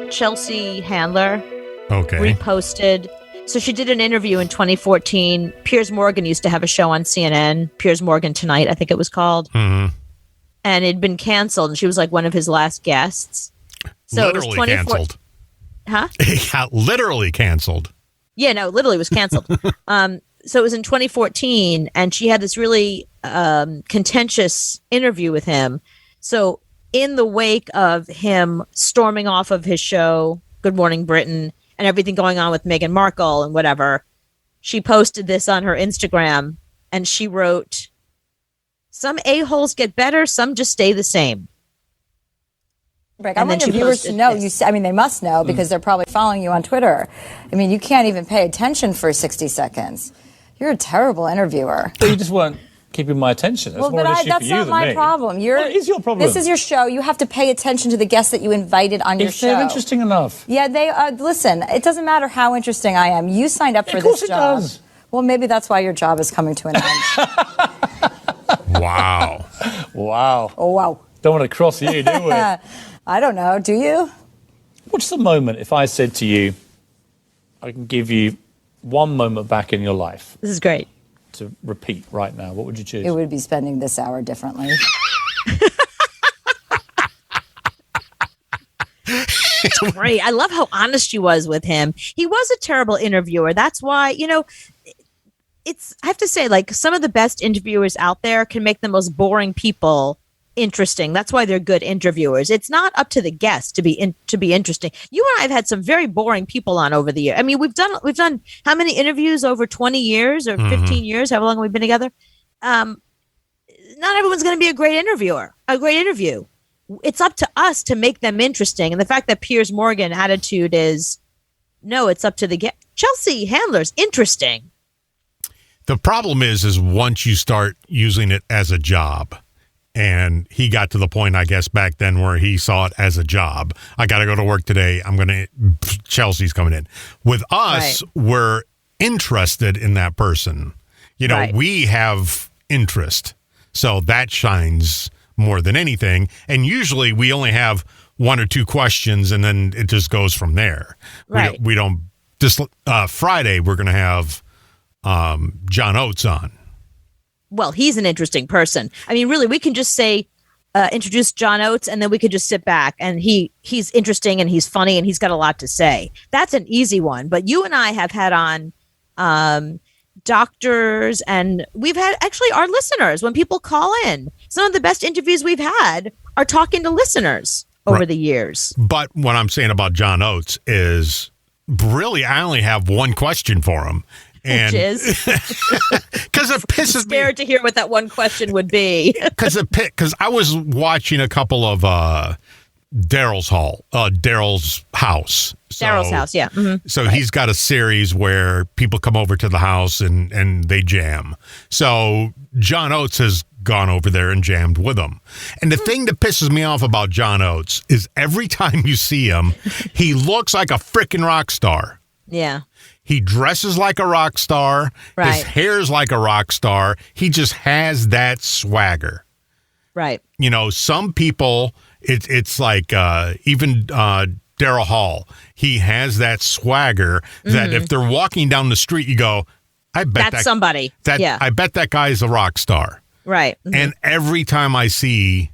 Chelsea Handler Okay. reposted. So she did an interview in 2014. Piers Morgan used to have a show on CNN, Piers Morgan Tonight, I think it was called. Mm-hmm. And it'd been canceled, and she was like one of his last guests. So Literally it was canceled. Huh? Yeah, literally canceled. Yeah, no, literally was canceled. So it was in 2014, and she had this really contentious interview with him. So in the wake of him storming off of his show, Good Morning Britain, and everything going on with Meghan Markle and whatever, she posted this on her Instagram, and she wrote, "Some a-holes get better, some just stay the same." Rick, I want your viewers to know. They must know because they're probably following you on Twitter. I mean, you can't even pay attention for 60 seconds. You're a terrible interviewer. Well, you just weren't keeping my attention. That's more an issue for you not than my me. problem. What is your problem? This is your show. You have to pay attention to the guests that you invited on your show. If they're interesting enough. Yeah, they are. Listen, it doesn't matter how interesting I am. You signed up for this job. Of course it does. Well, maybe that's why your job is coming to an end. Wow. Wow. Oh, wow. Don't want to cross you, do we? I don't know. Do you? What's the moment if I said to you, I can give you one moment back in your life This is great. to repeat right now? What would you choose? It would be spending this hour differently. It's great. I love how honest she was with him. He was a terrible interviewer. That's why, I have to say, like, some of the best interviewers out there can make the most boring people interesting. That's why they're good interviewers. It's not up to the guest to be interesting. You and I have had some very boring people on over the year. I mean, we've done how many interviews over 20 years or 15 years, however long we've been together. Not everyone's going to be a great interview. It's up to us to make them interesting. And the fact that Piers Morgan attitude is, no, it's up to the guest. Chelsea Handler's interesting. The problem is once you start using it as a job, and he got to the point, I guess, back then where he saw it as a job. I got to go to work today. Chelsea's coming in. With us, We're interested in that person. We have interest. So that shines more than anything. And usually we only have one or two questions, and then it just goes from there. Right. We don't just Friday, we're going to have John Oates on. Well, he's an interesting person. I mean, really, we can just say, introduce John Oates, and then we could just sit back, and he's interesting, and he's funny, and he's got a lot to say. That's an easy one. But you and I have had on doctors, and we've had actually our listeners. When people call in, some of the best interviews we've had are talking to listeners over the years. But what I'm saying about John Oates is, really, I only have one question for him. Which is? Because it pisses me. I'm scared to hear what that one question would be. Because I was watching a couple of Daryl's house. Daryl's house, yeah. Mm-hmm. So he's got a series where people come over to the house and they jam. So John Oates has gone over there and jammed with him. And the thing that pisses me off about John Oates is every time you see him, he looks like a freaking rock star. Yeah. He dresses like a rock star. Right. His hair's like a rock star. He just has that swagger. Right. Some people, it's like even Daryl Hall. He has that swagger that if they're walking down the street, you go, I bet that's somebody. I bet that guy's a rock star. Right. Mm-hmm. And every time I see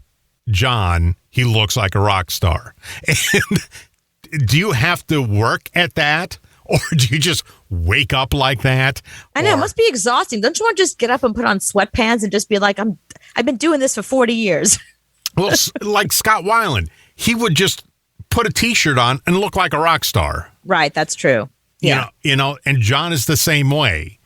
John, he looks like a rock star. And do you have to work at that? Or do you just wake up like that? I know, it must be exhausting. Don't you want to just get up and put on sweatpants and just be like, I've been doing this for 40 years. Well, like Scott Weiland, he would just put a T-shirt on and look like a rock star. Right, that's true. Yeah. And John is the same way.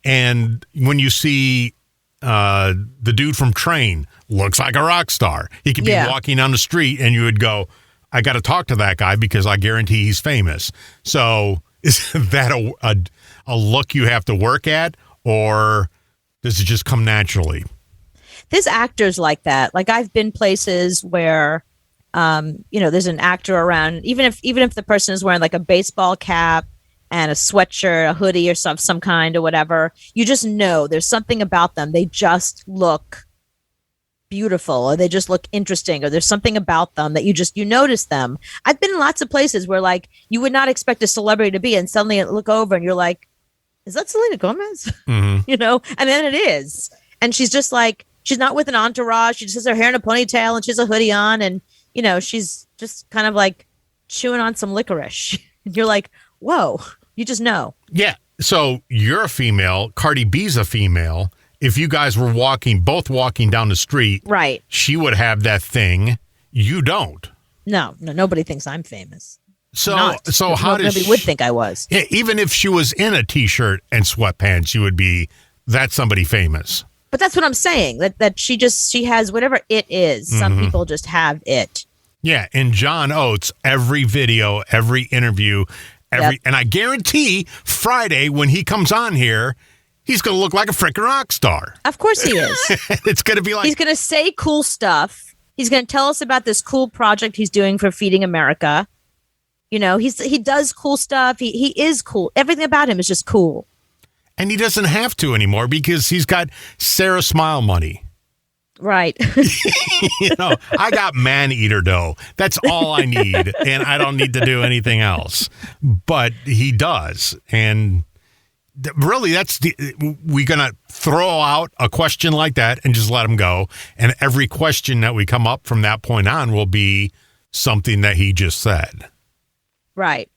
And when you see the dude from Train, looks like a rock star. He could be walking down the street and you would go, I got to talk to that guy because I guarantee he's famous. So is that a look you have to work at, or does it just come naturally? There's actors like that. Like, I've been places where, there's an actor around, even if the person is wearing like a baseball cap and a sweatshirt, a hoodie or some kind or whatever, you just know there's something about them. They just look beautiful, or they just look interesting, or there's something about them that you notice them. I've been in lots of places where like you would not expect a celebrity to be, and suddenly you look over and you're like, is that Selena Gomez? Mm-hmm. And then it is. And she's just like, she's not with an entourage. She just has her hair in a ponytail and she has a hoodie on, and she's just kind of like chewing on some licorice. And you're like, whoa, you just know. Yeah. So you're a female, Cardi B's a female. If you guys were both walking down the street, right, she would have that thing. You don't. No, nobody thinks I'm famous. So how does nobody would think I was? Yeah, even if she was in a t-shirt and sweatpants, you would be that's somebody famous. But that's what I'm saying. That she has whatever it is. Mm-hmm. Some people just have it. Yeah, and John Oates, every video, every interview, and I guarantee Friday when he comes on here, he's going to look like a freaking rock star. Of course he is. It's going to be like... He's going to say cool stuff. He's going to tell us about this cool project he's doing for Feeding America. He does cool stuff. He is cool. Everything about him is just cool. And he doesn't have to anymore because he's got Sarah Smile money. Right. I got man-eater dough. That's all I need, and I don't need to do anything else. But he does, and... Really, we're going to throw out a question like that and just let them go. And every question that we come up from that point on will be something that he just said. Right.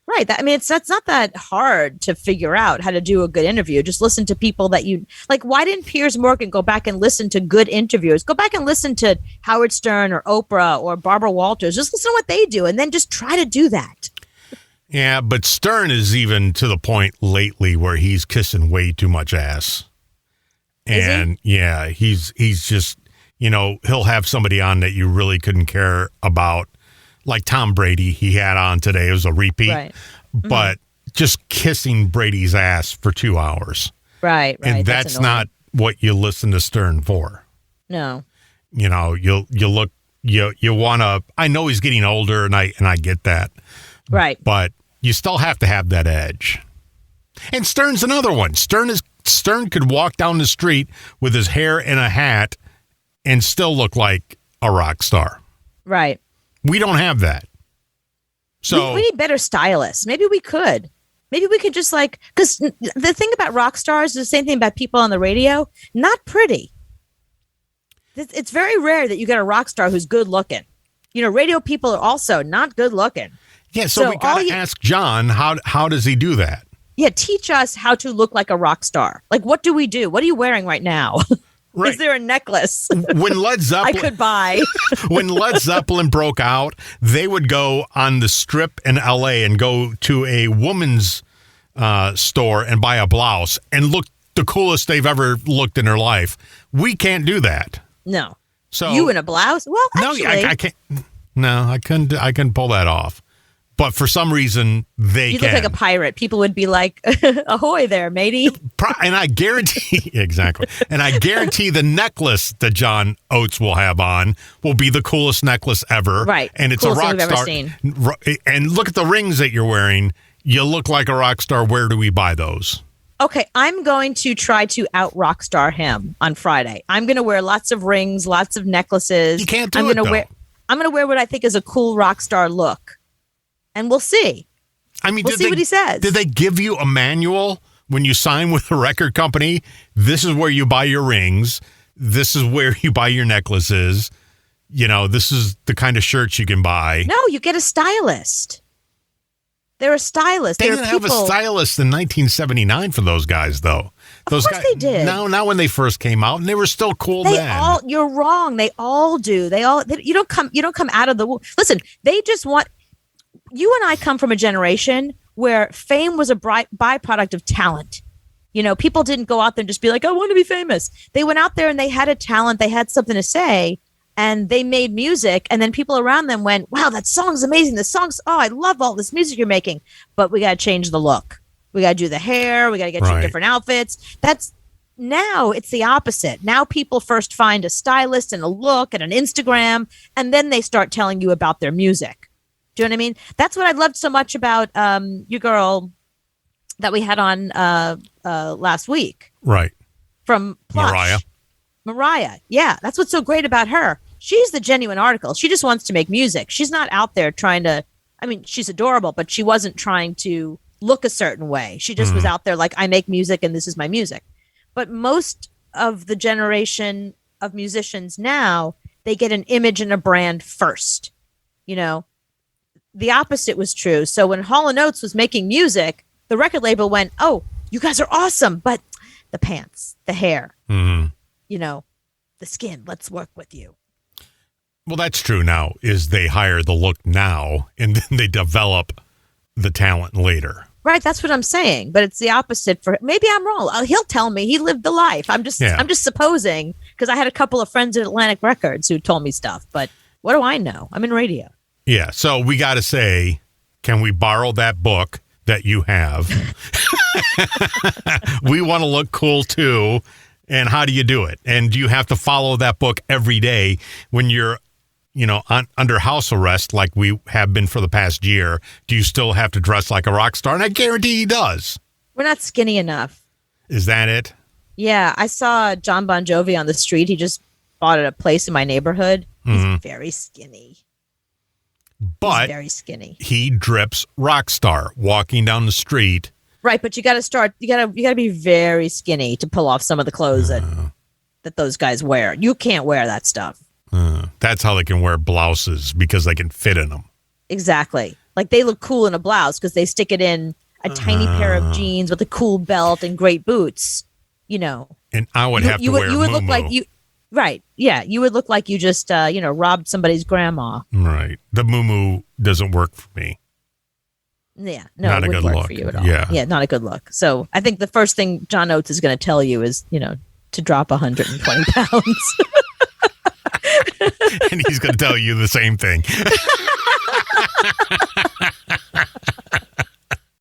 It's not that hard to figure out how to do a good interview. Just listen to people that you like. Why didn't Piers Morgan go back and listen to good interviewers? Go back and listen to Howard Stern or Oprah or Barbara Walters. Just listen to what they do and then just try to do that. Yeah, but Stern is even to the point lately where he's kissing way too much ass. And yeah, he's just, he'll have somebody on that you really couldn't care about. Like Tom Brady, he had on today. It was a repeat. Right. But just kissing Brady's ass for 2 hours. Right. And that's not what you listen to Stern for. No. You want to, I know he's getting older and I get that. Right. But you still have to have that edge. And Stern's another one. Stern could walk down the street with his hair in a hat and still look like a rock star. Right. We don't have that. So we need better stylists. Maybe we could. Maybe we could just because the thing about rock stars is the same thing about people on the radio. Not pretty. It's very rare that you get a rock star who's good looking. Radio people are also not good looking. Yeah, so we got to ask John, how does he do that? Yeah, teach us how to look like a rock star. Like, what do we do? What are you wearing right now? Right. Is there a necklace? When Led Zeppelin, I could buy. When Led Zeppelin broke out, they would go on the strip in L.A. and go to a woman's store and buy a blouse and look the coolest they've ever looked in their life. We can't do that. No. So you in a blouse? Well, actually, no, I can't. No, I couldn't pull that off. But for some reason, you look like a pirate. People would be like, ahoy there, matey. And I guarantee, exactly. And I guarantee the necklace that John Oates will have on will be the coolest necklace ever. Right. And it's coolest a rock thing star. Ever seen. And look at the rings that you're wearing. You look like a rock star. Where do we buy those? Okay, I'm going to try to out rock star him on Friday. I'm going to wear lots of rings, lots of necklaces. You can't do it, though. I'm going to wear what I think is a cool rock star look. And we'll see. I mean, we'll see what he says. Did they give you a manual when you sign with a record company? This is where you buy your rings. This is where you buy your necklaces. This is the kind of shirts you can buy. No, you get a stylist. They're a stylist. They didn't have a stylist in 1979 for those guys, though. Of course they did. No, not when they first came out, and they were still cool then. You're wrong. They all do. You don't come out of the womb. Listen, they just want. You and I come from a generation where fame was a byproduct of talent. People didn't go out there and just be like, I want to be famous. They went out there and they had a talent. They had something to say, and they made music. And then people around them went, wow, that song's amazing. I love all this music you're making. But we got to change the look. We got to do the hair. We got to get you different outfits. Now it's the opposite. Now people first find a stylist and a look and an Instagram, and then they start telling you about their music. Do you know what I mean? That's what I loved so much about your girl that we had on last week. Right. From Plush. Mariah. Yeah, that's what's so great about her. She's the genuine article. She just wants to make music. She's not out there trying to, I mean, she's adorable, but she wasn't trying to look a certain way. She just was out there like, I make music and this is my music. But most of the generation of musicians now, they get an image and a brand first. You know, the opposite was true. So when Hall & Oates was making music, the record label went, oh, you guys are awesome, but the pants, the hair, you know, the skin, let's work with you. Well, that's true now, is they hire the look now and then they develop the talent later. Right, that's what I'm saying. But it's the opposite for maybe I'm wrong. He'll tell me he lived the life. I'm just supposing because I had a couple of friends at Atlantic Records who told me stuff. But what do I know? I'm in radio. Yeah, so we got to say, can we borrow that book that you have? We want to look cool too. And how do you do it? And do you have to follow that book every day when you're, you know, under house arrest like we have been for the past year? Do you still have to dress like a rock star? And I guarantee he does. We're not skinny enough. Is that it? Yeah, I saw John Bon Jovi on the street. He just bought a place in my neighborhood. He's very skinny. But he's very skinny. He drips rock star walking down the street. Right, but you got to start. You got to be very skinny to pull off some of the clothes that those guys wear. You can't wear that stuff. That's how they can wear blouses, because they can fit in them. Exactly. Like they look cool in a blouse because they stick it in a tiny pair of jeans with a cool belt and great boots. You know. And I would have to wear. You would look like you. Right. Yeah. You would look like you just, robbed somebody's grandma. Right. The muumuu doesn't work for me. Yeah. No, not it a good wouldn't work look for you at all. Yeah. Yeah. Not a good look. So I think the first thing John Oates is going to tell you is, to drop 120 pounds. And he's going to tell you the same thing.